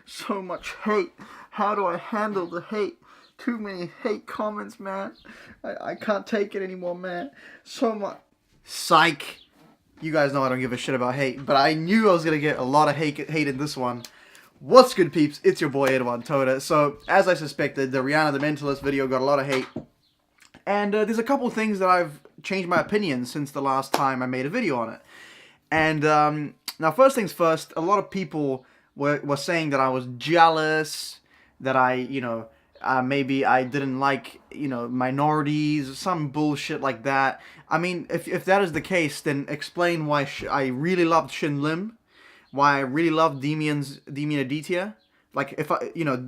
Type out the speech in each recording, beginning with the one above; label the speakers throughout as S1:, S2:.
S1: So much hate. How do I handle the hate? Too many hate comments, man. I can't take it anymore, man. So much. Psych. You guys know I don't give a shit about hate, but I knew I was gonna get a lot of hate in this one. What's good, peeps? It's your boy Edwin Toda. So, as I suspected, the Riana the Mentalist video got a lot of hate. And there's a couple things that I've changed my opinion since the last time I made a video on it. And now, first things first, a lot of people were saying that I was jealous, that maybe I didn't like, minorities, some bullshit like that. I mean, if that is the case, then explain why I really loved Shin Lim, why I really loved Demian Aditya. Like, if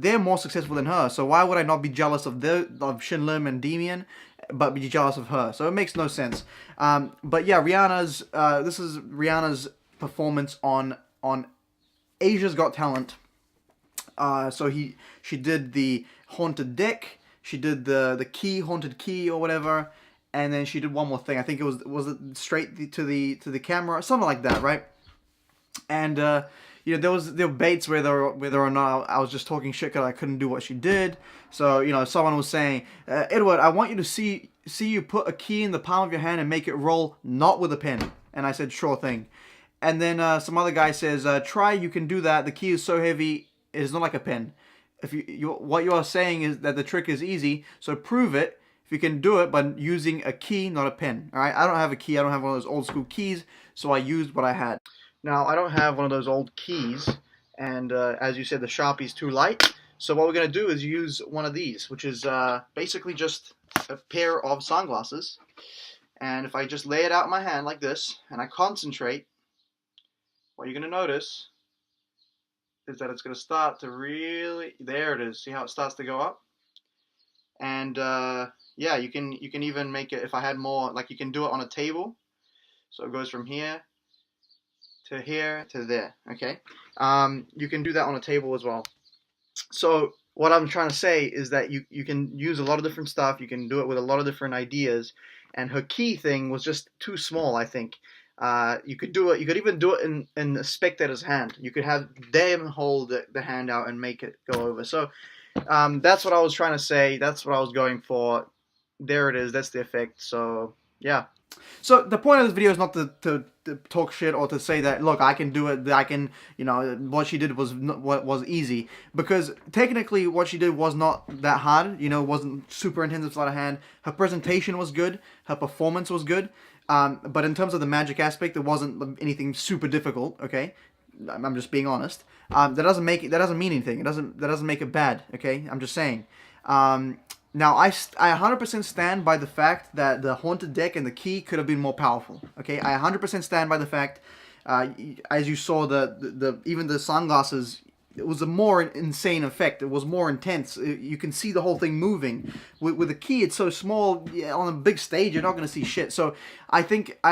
S1: they're more successful than her, so why would I not be jealous of Shin Lim and Demian, but be jealous of her? So it makes no sense. But yeah, this is Rihanna's performance on Asia's Got Talent. So she did the haunted deck, she did the haunted key or whatever, and then she did one more thing. I think it was straight to the camera, something like that, right? And there were debates whether or not I was just talking shit because I couldn't do what she did. So someone was saying, Edward, I want you to see you put a key in the palm of your hand and make it roll, not with a pen. And I said, sure thing. And then some other guy says, try, you can do that. The key is so heavy, it is not like a pen. If what you are saying is that the trick is easy, so prove it. If you can do it by using a key, not a pen. All right, I don't have a key. I don't have one of those old school keys, so I used what I had. Now, I don't have one of those old keys, and as you said, the Sharpie's too light. So what we're going to do is use one of these, which is basically just a pair of sunglasses. And if I just lay it out in my hand like this, and I concentrate, what you're going to notice is that it's going to start to really, there it is. See how it starts to go up? And yeah, you can even make it, if I had more, like you can do it on a table. So it goes from here to there, okay? You can do that on a table as well. So what I'm trying to say is that you can use a lot of different stuff. You can do it with a lot of different ideas. And her key thing was just too small, I think. You could do it. You could even do it in the spectator's hand. You could have them hold the hand out and make it go over. So that's what I was trying to say. That's what I was going for. There it is. That's the effect. So yeah. So the point of this video is not to talk shit or to say that, look, I can do it, I can, what she did was easy. Because technically what she did was not that hard, wasn't super intensive sleight of hand. Her presentation was good, her performance was good. But in terms of the magic aspect, it wasn't anything super difficult, okay? I'm just being honest. That doesn't mean anything. That doesn't make it bad, okay? I'm just saying. Now, I 100% stand by the fact that the haunted deck and the key could have been more powerful. Okay, I 100% stand by the fact, as you saw, even the sunglasses, it was a more insane effect. It was more intense. You can see the whole thing moving. With the key, it's so small. Yeah, on a big stage, you're not going to see shit. So I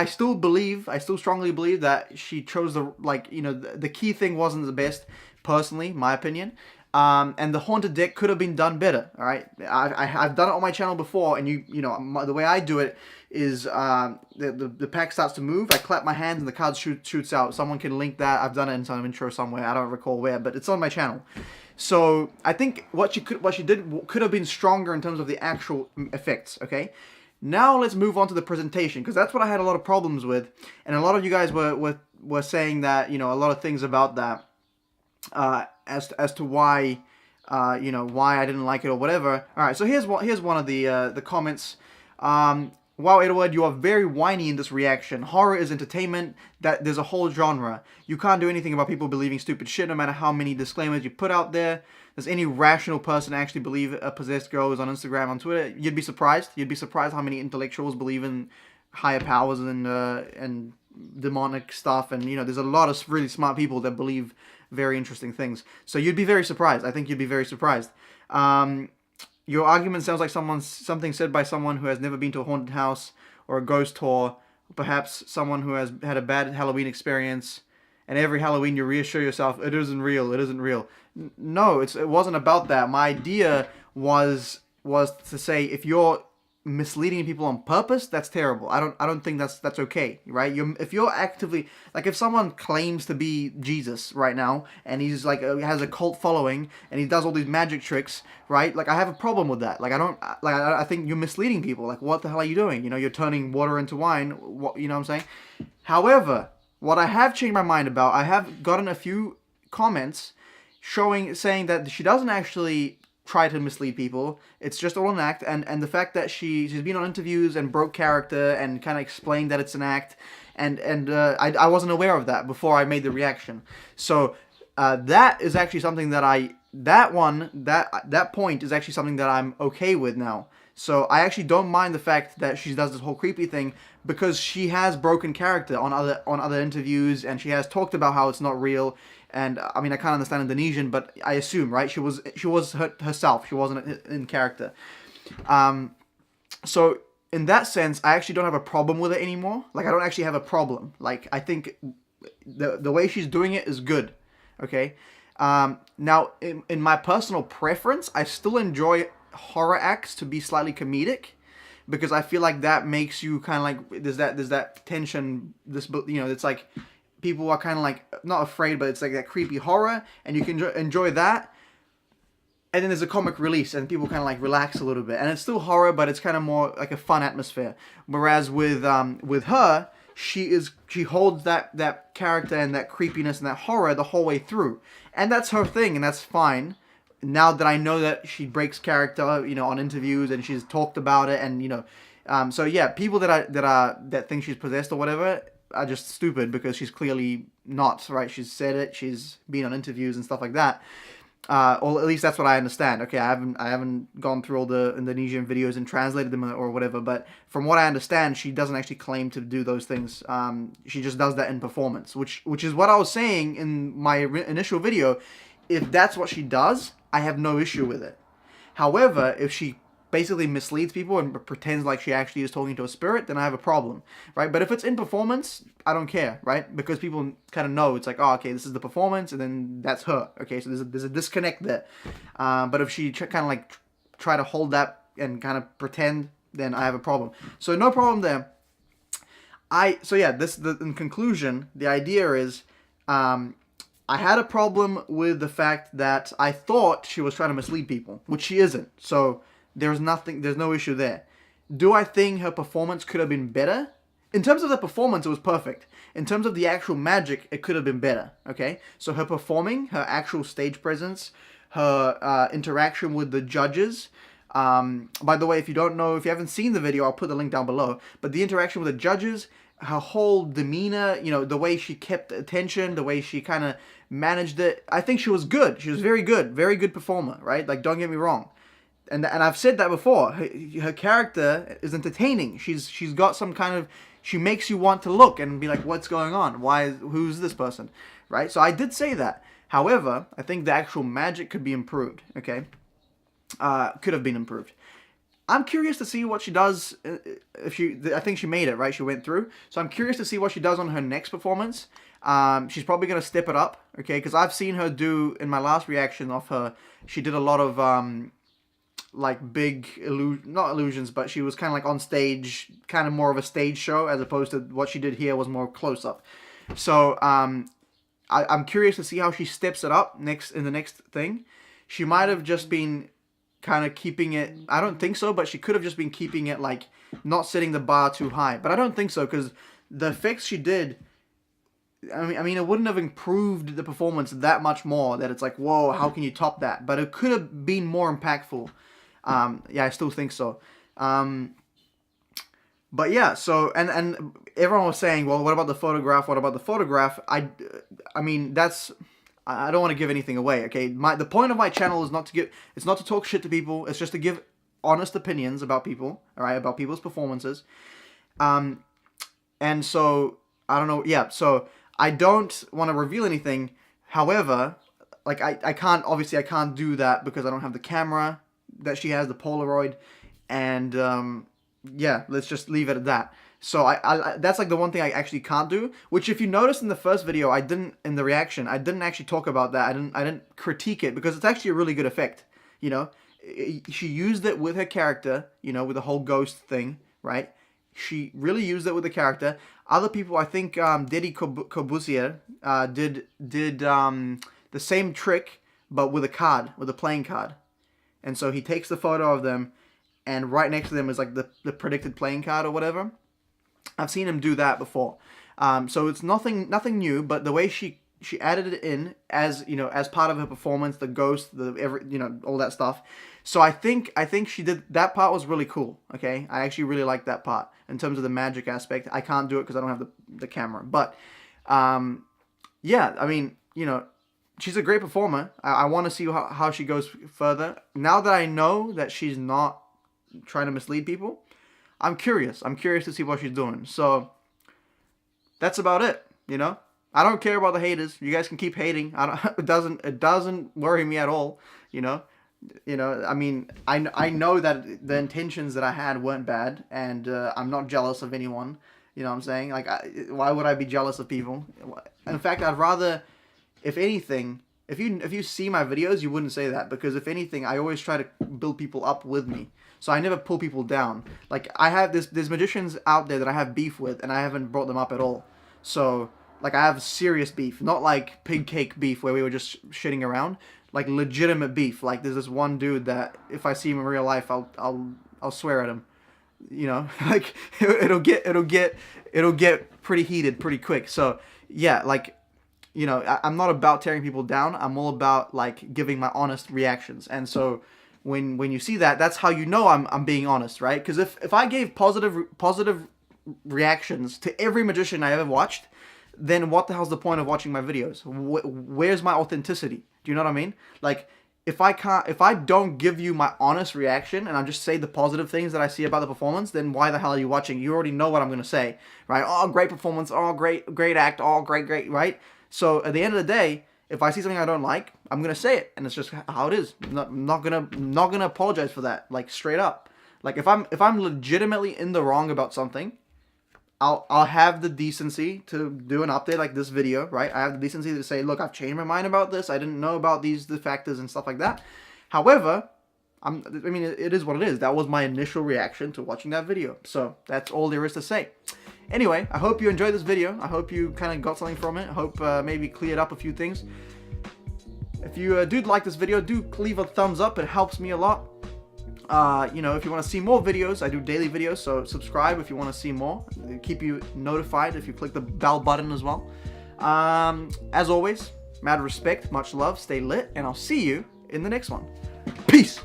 S1: still strongly believe that she chose the key thing wasn't the best, personally, my opinion. And the haunted deck could have been done better. All right, I've done it on my channel before, and the way I do it is the pack starts to move. I clap my hands and the card shoots out. Someone can link that. I've done it in some intro somewhere. I don't recall where, but it's on my channel. So I think what she did could have been stronger in terms of the actual effects. Okay. Now let's move on to the presentation, because that's what I had a lot of problems with, and a lot of you guys were saying that a lot of things about that. As to why why I didn't like it or whatever. All right, so here's one of the comments. Wow, Edward, you are very whiny in this reaction. Horror is entertainment. That there's a whole genre. You can't do anything about people believing stupid shit, no matter how many disclaimers you put out there. Does any rational person actually believe a possessed girl is on Instagram, on Twitter? You'd be surprised. You'd be surprised how many intellectuals believe in higher powers and demonic stuff. And there's a lot of really smart people that believe very interesting things. So you'd be very surprised. I think you'd be very surprised. Your argument sounds like something said by someone who has never been to a haunted house or a ghost tour, perhaps someone who has had a bad Halloween experience, and every Halloween you reassure yourself, it isn't real, it isn't real. No, it wasn't about that. My idea was to say, if you're misleading people on purpose, that's terrible. I don't think that's okay, right? If you're actively, like, if someone claims to be Jesus right now and he's like has a cult following and he does all these magic tricks, right? Like, I have a problem with that. Like, I think you're misleading people. Like, what the hell are you doing? You know, you're turning water into wine. What, you know what I'm saying? However, what I have changed my mind about, I have gotten a few comments saying that she doesn't actually try to mislead people. It's just all an act, and the fact that she's been on interviews and broke character and kind of explained that it's an act, and I wasn't aware of that before I made the reaction. So that is actually something that that point is actually something that I'm okay with now. So I actually don't mind the fact that she does this whole creepy thing, because she has broken character on other interviews, and she has talked about how it's not real. And I mean, I can't understand Indonesian, but I assume, right? She was herself. She wasn't in character. So in that sense, I actually don't have a problem with it anymore. Like, I don't actually have a problem. Like, I think the way she's doing it is good. Okay. Now, in my personal preference, I still enjoy horror acts to be slightly comedic, because I feel like that makes you kind of like, there's that tension. It's like, people are kind of like, not afraid, but it's like that creepy horror, and you can enjoy that. And then there's a comic release, and people kind of like relax a little bit, and it's still horror, but it's kind of more like a fun atmosphere. Whereas with her, she holds that character and that creepiness and that horror the whole way through, and that's her thing, and that's fine. Now that I know that she breaks character, on interviews, and she's talked about it, and so yeah, people that think she's possessed or whatever are just stupid, because she's clearly not, right? She's said it. She's been on interviews and stuff like that. Or at least that's what I understand. Okay, I haven't gone through all the Indonesian videos and translated them or whatever, but from what I understand, she doesn't actually claim to do those things. She just does that in performance, which is what I was saying in my initial video. If that's what she does, I have no issue with it. However, if she basically misleads people and pretends like she actually is talking to a spirit, then I have a problem, right? But if it's in performance, I don't care, right? Because people kind of know, it's like, oh, okay, this is the performance, and then that's her, okay? So there's a disconnect there. But if she kind of like try to hold that and kind of pretend, then I have a problem. So no problem there. In conclusion, the idea is, I had a problem with the fact that I thought she was trying to mislead people, which she isn't. So there's no issue there. Do I think her performance could have been better? In terms of the performance, it was perfect. In terms of the actual magic, it could have been better, okay? So her performing, her actual stage presence, her interaction with the judges. By the way, if you haven't seen the video, I'll put the link down below. But the interaction with the judges, her whole demeanor, the way she kept attention, the way she kind of managed it, I think she was good. She was very good performer, right? Like, don't get me wrong. And I've said that before. Her character is entertaining. She's got some kind of, she makes you want to look and be like, what's going on? Who's this person? Right? So I did say that. However, I think the actual magic could be improved. Okay? Could have been improved. I'm curious to see what she does. I think she made it, right? She went through. So I'm curious to see what she does on her next performance. She's probably going to step it up. Okay? Because I've seen her do, in my last reaction of her, she did a lot of, like big not illusions, but she was kind of like on stage, kind of more of a stage show, as opposed to what she did here was more close up. So I'm curious to see how she steps it up in the next thing. She might have just been kind of keeping it, I don't think so, but she could have just been keeping it like not setting the bar too high. But I don't think so, because the effects she did, I mean, it wouldn't have improved the performance that much more, that it's like, whoa, how can you top that? But it could have been more impactful. Yeah, I still think so. But yeah, so, and everyone was saying, well, what about the photograph? What about the photograph? I mean, I don't want to give anything away, okay? The point of my channel is not to talk shit to people. It's just to give honest opinions about people, all right? About people's performances. And so, I don't know, yeah, so I don't want to reveal anything. However, like, I can't do that because I don't have the camera that she has, the Polaroid, and yeah, let's just leave it at that. So I that's like the one thing I actually can't do, which if you noticed in the first video, in the reaction, I didn't actually talk about that. I didn't critique it, because it's actually a really good effect, she used it with her character, you know, with the whole ghost thing, right? She really used it with the character. Other people, I think, Diddy Corbusier did the same trick, but with a card, with a playing card. And so he takes the photo of them, and right next to them is like the predicted playing card or whatever. I've seen him do that before. So it's nothing new, but the way she added it in as, you know, as part of her performance, the ghost, all that stuff. So I think she did that part was really cool. Okay, I actually really like that part in terms of the magic aspect. I can't do it because I don't have the camera, but yeah, I mean, you know, she's a great performer. I want to see how she goes further. Now that I know that she's not trying to mislead people, I'm curious. I'm curious to see what she's doing. So that's about it. You know, I don't care about the haters. You guys can keep hating. It doesn't worry me at all. You know, I mean, I know that the intentions that I had weren't bad, and I'm not jealous of anyone. You know what I'm saying? Like, why would I be jealous of people? In fact, I'd rather, if anything, if you see my videos, you wouldn't say that, because if anything, I always try to build people up with me. So I never pull people down. Like, I have there's magicians out there that I have beef with, and I haven't brought them up at all. So, like, I have serious beef, not like pig cake beef where we were just shitting around. Like, legitimate beef. Like, there's this one dude that if I see him in real life, I'll swear at him. You know, like, it'll get pretty heated pretty quick. So yeah, like, you know, I'm not about tearing people down. I'm all about, like, giving my honest reactions. And so when you see that, that's how you know I'm being honest, right? Because if I gave positive reactions to every magician I ever watched, then what the hell's the point of watching my videos? Where's my authenticity? Do you know what I mean? Like, if I don't give you my honest reaction and I just say the positive things that I see about the performance, then why the hell are you watching? You already know what I'm going to say, right? Oh, great performance. Oh, great act. Oh, great, right? So at the end of the day, if I see something I don't like, I'm going to say it, and it's just how it is. I'm not going to apologize for that, like, straight up. Like, if I'm legitimately in the wrong about something, I'll have the decency to do an update like this video, right? I have the decency to say, look, I've changed my mind about this. I didn't know about the factors and stuff like that. However, I mean, it is what it is. That was my initial reaction to watching that video. So that's all there is to say. Anyway, I hope you enjoyed this video. I hope you kind of got something from it. I hope maybe cleared up a few things. If you do like this video, do leave a thumbs up. It helps me a lot. You know, if you want to see more videos, I do daily videos, so subscribe if you want to see more. It'll keep you notified if you click the bell button as well. As always, mad respect, much love, stay lit, and I'll see you in the next one. Peace!